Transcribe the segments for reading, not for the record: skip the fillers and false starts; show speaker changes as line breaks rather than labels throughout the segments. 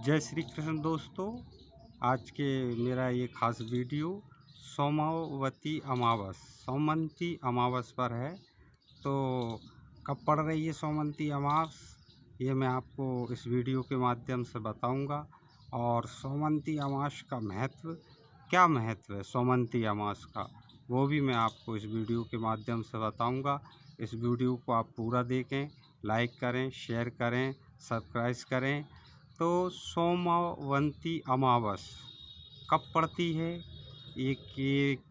जय श्री कृष्ण दोस्तों। आज के मेरा ये खास वीडियो सोमवती अमावस सोमवती अमावस पर है। तो कब पड़ रही है सोमवती अमावस, ये मैं आपको इस वीडियो के माध्यम से बताऊंगा। और सोमवती अमावस का महत्व, क्या महत्व है सोमवती अमावस का, वो भी मैं आपको इस वीडियो के माध्यम से बताऊंगा। इस वीडियो को आप पूरा देखें, लाइक करें, शेयर करें, सब्सक्राइब करें। तो सोमवती अमावस कब पड़ती है, ये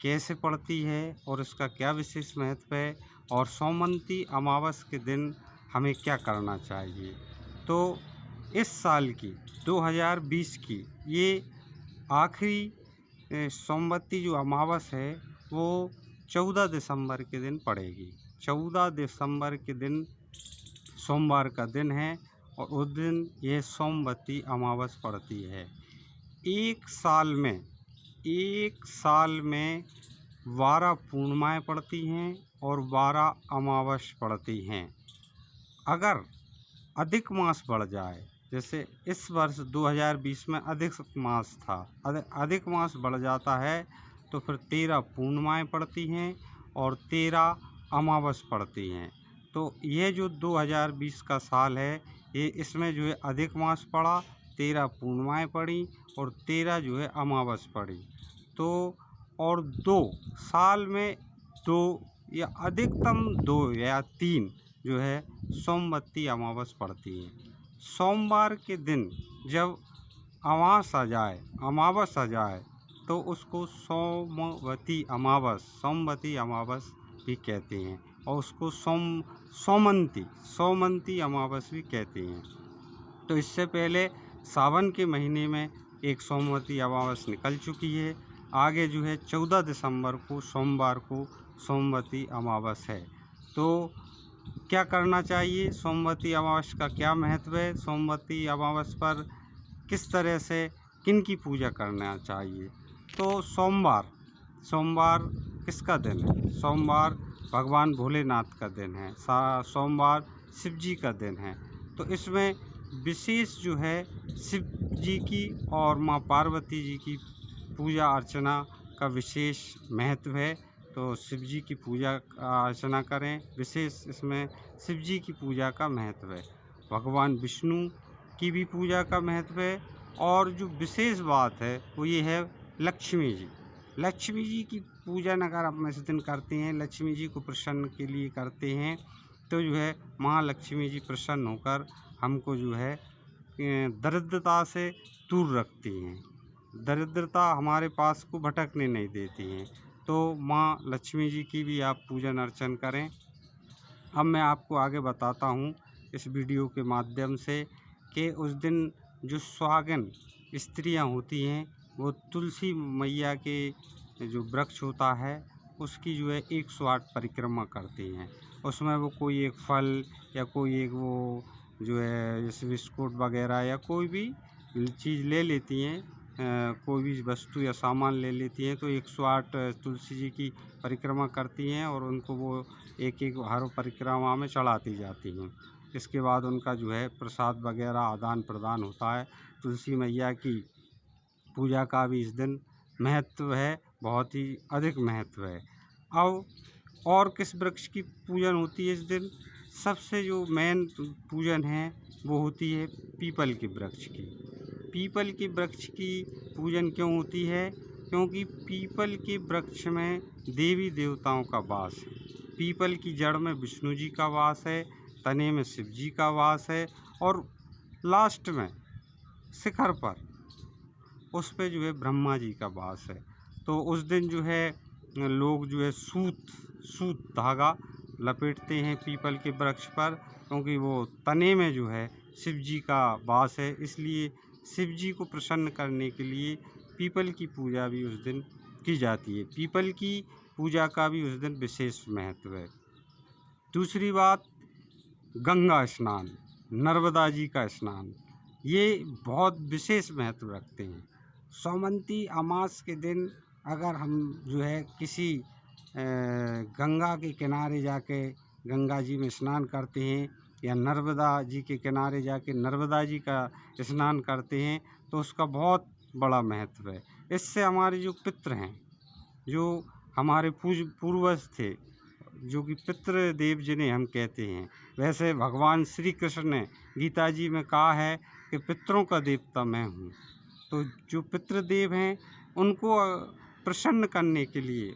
कैसे पड़ती है और इसका क्या विशेष महत्व है, और सोमवती अमावस के दिन हमें क्या करना चाहिए। तो इस साल की 2020 की ये आखिरी सोमवती जो अमावस है वो 14 दिसंबर के दिन पड़ेगी। 14 दिसंबर के दिन सोमवार का दिन है और उस दिन यह सोमवती अमावस पड़ती है। एक साल में 12 पूर्णिमाएँ पड़ती हैं और 12 अमावस पड़ती हैं। अगर अधिक मास बढ़ जाए, जैसे इस वर्ष 2020 में अधिक मास था, अधिक मास बढ़ जाता है तो फिर 13 पूर्णिमाएँ पड़ती हैं और 13 अमावस पड़ती हैं। तो ये जो 2020 का साल है, ये इसमें जो है अधिक मास पड़ा, 13 पूर्णिमाएँ पड़ी और 13 जो है अमावस पड़ी। तो और 2 साल में 2 या अधिकतम 2 या 3 जो है सोमवती अमावस पड़ती है। सोमवार के दिन जब अमावस आ जाए तो उसको सोमवती अमावस भी कहते हैं और उसको सोमवती अमावस भी कहते हैं। तो इससे पहले सावन के महीने में एक सोमवती अमावस निकल चुकी है। आगे जो है 14 दिसंबर को सोमवार को सोमवती अमावस है। तो क्या करना चाहिए, सोमवती अमावस का क्या महत्व है, सोमवती अमावस पर किस तरह से किन की पूजा करना चाहिए। तो सोमवार किसका दिन है? सोमवार भगवान भोलेनाथ का दिन है। सोमवार शिव जी का दिन है। तो इसमें विशेष जो है शिव जी की और माँ पार्वती जी की पूजा अर्चना का विशेष महत्व है। तो शिव जी की पूजा अर्चना करें। विशेष इसमें शिव जी की पूजा का महत्व है। भगवान विष्णु की भी पूजा का महत्व है। और जो विशेष बात है वो ये है लक्ष्मी जी की पूजन अगर आप इस दिन करते हैं, लक्ष्मी जी को प्रसन्न के लिए करते हैं, तो जो है महालक्ष्मी जी प्रसन्न होकर हमको जो है दरिद्रता से दूर रखती हैं। दरिद्रता हमारे पास को भटकने नहीं देती हैं। तो माँ लक्ष्मी जी की भी आप पूजन अर्चन करें। अब मैं आपको आगे बताता हूँ इस वीडियो के माध्यम से कि उस दिन जो सुहागन स्त्रियाँ होती हैं वो तुलसी मैया के जो वृक्ष होता है उसकी जो है 108 परिक्रमा करती हैं। उसमें वो कोई एक फल या कोई एक वो जो है जैसे बिस्कुट वगैरह या कोई भी चीज़ ले लेती हैं, कोई भी वस्तु या सामान ले लेती हैं। तो 108 तुलसी जी की परिक्रमा करती हैं और उनको वो एक एक हर परिक्रमा में चढ़ाती जाती हैं। इसके बाद उनका जो है प्रसाद वगैरह आदान प्रदान होता है। तुलसी मैया की पूजा का भी इस दिन महत्व है, बहुत ही अधिक महत्व है। अब और किस वृक्ष की पूजन होती है इस दिन? सबसे जो मेन पूजन है वो होती है पीपल के वृक्ष की। पीपल के वृक्ष की पूजन क्यों होती है? क्योंकि पीपल के वृक्ष में देवी देवताओं का वास है। पीपल की जड़ में विष्णु जी का वास है, तने में शिव जी का वास है और लास्ट में शिखर पर उस पे जो है ब्रह्मा जी का वास है। तो उस दिन जो है लोग जो है सूत धागा लपेटते हैं पीपल के वृक्ष पर, क्योंकि वो तने में जो है शिव जी का वास है। इसलिए शिव जी को प्रसन्न करने के लिए पीपल की पूजा भी उस दिन की जाती है। पीपल की पूजा का भी उस दिन विशेष महत्व है। दूसरी बात, गंगा स्नान, नर्मदा जी का स्नान, ये बहुत विशेष महत्व रखते हैं। सोमवती अमावस के दिन अगर हम जो है किसी गंगा के किनारे जाके गंगा जी में स्नान करते हैं या नर्मदा जी के किनारे जाके नर्मदा जी का स्नान करते हैं, तो उसका बहुत बड़ा महत्व है। इससे हमारे जो पितृ हैं, जो हमारे पूर्वज थे, जो कि पितृदेव जिन्हें हम कहते हैं, वैसे भगवान श्री कृष्ण ने गीता जी में कहा है कि पितरों का देवता मैं हूँ। तो जो पितृदेव हैं उनको प्रसन्न करने के लिए,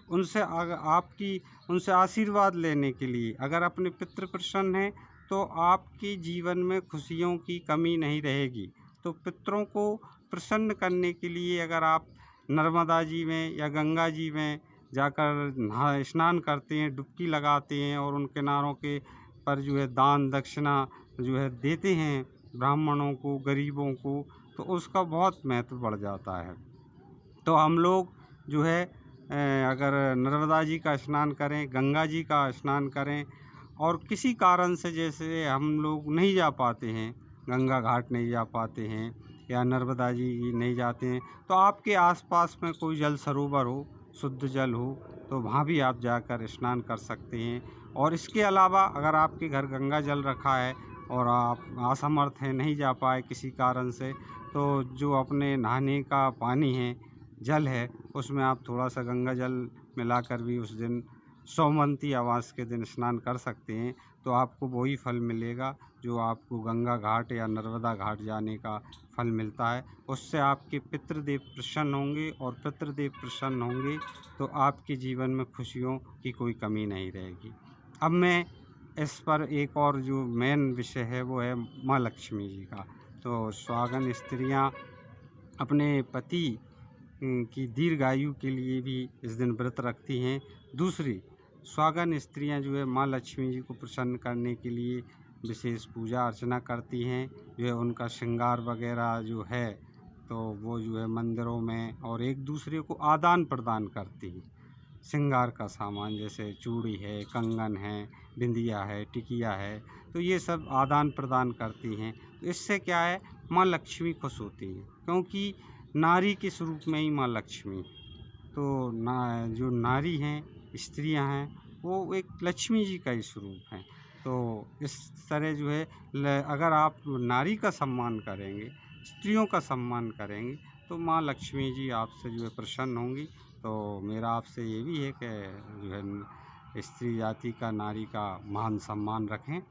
उनसे आशीर्वाद लेने के लिए, अगर अपने पितृ प्रसन्न हैं तो आपके जीवन में खुशियों की कमी नहीं रहेगी। तो पितरों को प्रसन्न करने के लिए अगर आप नर्मदा जी में या गंगा जी में जाकर स्नान करते हैं, डुबकी लगाते हैं और उन किनारों के पर जो है दान दक्षिणा जो है देते हैं ब्राह्मणों को, गरीबों को, तो उसका बहुत महत्व बढ़ जाता है। तो हम लोग जो है अगर नर्मदा जी का स्नान करें, गंगा जी का स्नान करें, और किसी कारण से जैसे हम लोग नहीं जा पाते हैं, गंगा घाट नहीं जा पाते हैं या नर्मदा जी नहीं जाते हैं, तो आपके आसपास में कोई जल सरोवर हो, शुद्ध जल हो, तो वहाँ भी आप जाकर स्नान कर सकते हैं। और इसके अलावा अगर आपके घर गंगा जल रखा है और आप असमर्थ हैं, नहीं जा पाए किसी कारण से, तो जो अपने नहाने का पानी है, जल है, उसमें आप थोड़ा सा गंगा जल मिलाकर भी उस दिन सोमवती अमावस के दिन स्नान कर सकते हैं। तो आपको वही फल मिलेगा जो आपको गंगा घाट या नर्मदा घाट जाने का फल मिलता है। उससे आपके पितृदेव प्रसन्न होंगे, और पितृदेव प्रसन्न होंगे तो आपके जीवन में खुशियों की कोई कमी नहीं रहेगी। अब मैं इस पर एक और जो मेन विषय है वो है माँ लक्ष्मी जी का। तो सुहागन स्त्रियाँ अपने पति की दीर्घायु के लिए भी इस दिन व्रत रखती हैं। दूसरी, सुहागन स्त्रियां जो है माँ लक्ष्मी जी को प्रसन्न करने के लिए विशेष पूजा अर्चना करती हैं। जो है उनका श्रृंगार वगैरह जो है तो वो जो है मंदिरों में और एक दूसरे को आदान प्रदान करती हैं। श्रृंगार का सामान जैसे चूड़ी है, कंगन है, बिंदिया है, टिकिया है, तो ये सब आदान प्रदान करती हैं। तो इससे क्या है, माँ लक्ष्मी खुश होती हैं, क्योंकि नारी के स्वरूप में ही माँ लक्ष्मी। तो जो नारी हैं, स्त्रियां हैं, वो एक लक्ष्मी जी का ही स्वरूप हैं। तो इस तरह जो है अगर आप नारी का सम्मान करेंगे, स्त्रियों का सम्मान करेंगे, तो माँ लक्ष्मी जी आपसे जो है प्रसन्न होंगी। तो मेरा आपसे ये भी है कि जो है स्त्री जाति का, नारी का मान सम्मान रखें।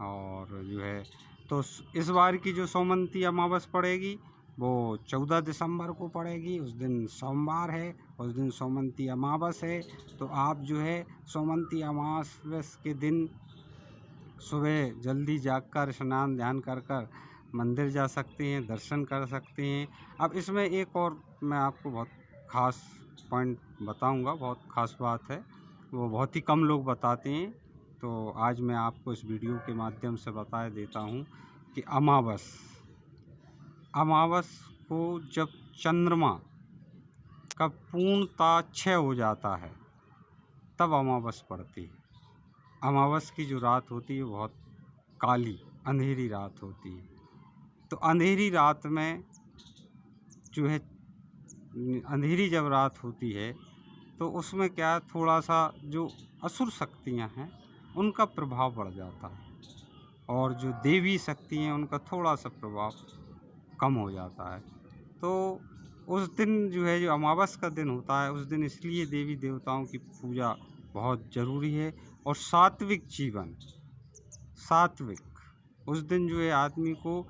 और जो है तो इस बार की जो सोमवती अमावस पड़ेगी वो 14 दिसंबर को पड़ेगी। उस दिन सोमवार है, उस दिन सोमवती अमावस है। तो आप जो है सोमवती अमावस के दिन सुबह जल्दी जागकर स्नान ध्यान कर मंदिर जा सकते हैं, दर्शन कर सकते हैं। अब इसमें एक और मैं आपको बहुत ख़ास पॉइंट बताऊंगा, बहुत ख़ास बात है, वो बहुत ही कम लोग बताते हैं। तो आज मैं आपको इस वीडियो के माध्यम से बता देता हूँ कि अमावस को जब चंद्रमा का पूर्णतः क्षय हो जाता है तब अमावस पड़ती है। अमावस की जो रात होती है बहुत काली अंधेरी रात होती है। तो अंधेरी रात में जो है, अंधेरी जब रात होती है तो उसमें क्या थोड़ा सा जो असुर शक्तियां हैं उनका प्रभाव बढ़ जाता है, और जो देवी शक्ति हैं उनका थोड़ा सा प्रभाव कम हो जाता है। तो उस दिन जो है, जो अमावस का दिन होता है, उस दिन इसलिए देवी देवताओं की पूजा बहुत ज़रूरी है। और सात्विक जीवन, उस दिन जो है आदमी को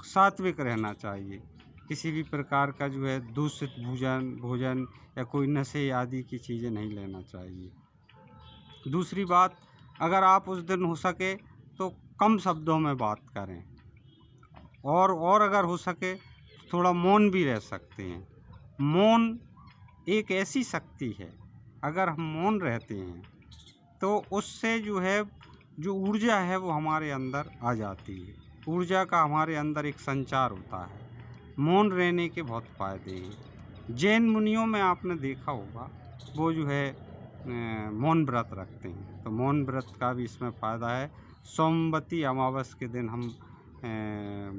सात्विक रहना चाहिए। किसी भी प्रकार का जो है दूषित भोजन या कोई नशे आदि की चीज़ें नहीं लेना चाहिए। दूसरी बात, अगर आप उस दिन हो सके तो कम शब्दों में बात करें, और अगर हो सके तो थोड़ा मौन भी रह सकते हैं। मौन एक ऐसी शक्ति है, अगर हम मौन रहते हैं तो उससे जो है जो ऊर्जा है वो हमारे अंदर आ जाती है। ऊर्जा का हमारे अंदर एक संचार होता है। मौन रहने के बहुत फ़ायदे हैं। जैन मुनियों में आपने देखा होगा, वो जो है मौन व्रत रखते हैं। तो मौन व्रत का भी इसमें फ़ायदा है। सोमवती अमावस के दिन हम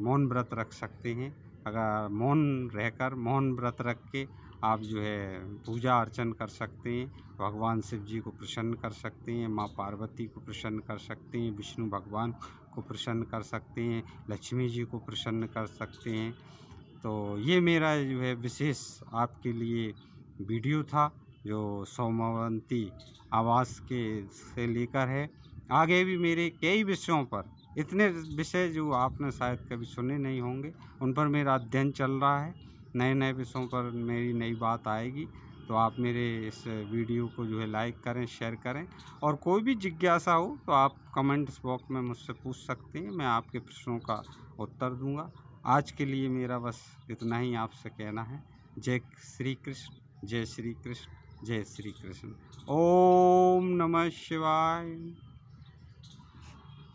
मौन व्रत रख सकते हैं। अगर मौन रहकर, मौन व्रत रख के आप जो है पूजा अर्चन कर सकते हैं। भगवान शिव जी को प्रसन्न कर सकते हैं, माँ पार्वती को प्रसन्न कर सकते हैं, विष्णु भगवान को प्रसन्न कर सकते हैं, लक्ष्मी जी को प्रसन्न कर सकते हैं। तो ये मेरा जो है विशेष आपके लिए वीडियो था, जो सोमवंती आवास के से लेकर है। आगे भी मेरे कई विषयों पर, इतने विषय जो आपने शायद कभी सुने नहीं होंगे, उन पर मेरा अध्ययन चल रहा है। नए नए विषयों पर मेरी नई बात आएगी, तो आप मेरे इस वीडियो को जो है लाइक करें, शेयर करें, और कोई भी जिज्ञासा हो तो आप कमेंट्स बॉक्स में मुझसे पूछ सकते हैं, मैं आपके प्रश्नों का उत्तर दूंगा। आज के लिए मेरा बस इतना ही आपसे कहना है। जय श्री कृष्ण, जय श्री कृष्ण, जय श्री कृष्ण। ओम नमः शिवाय।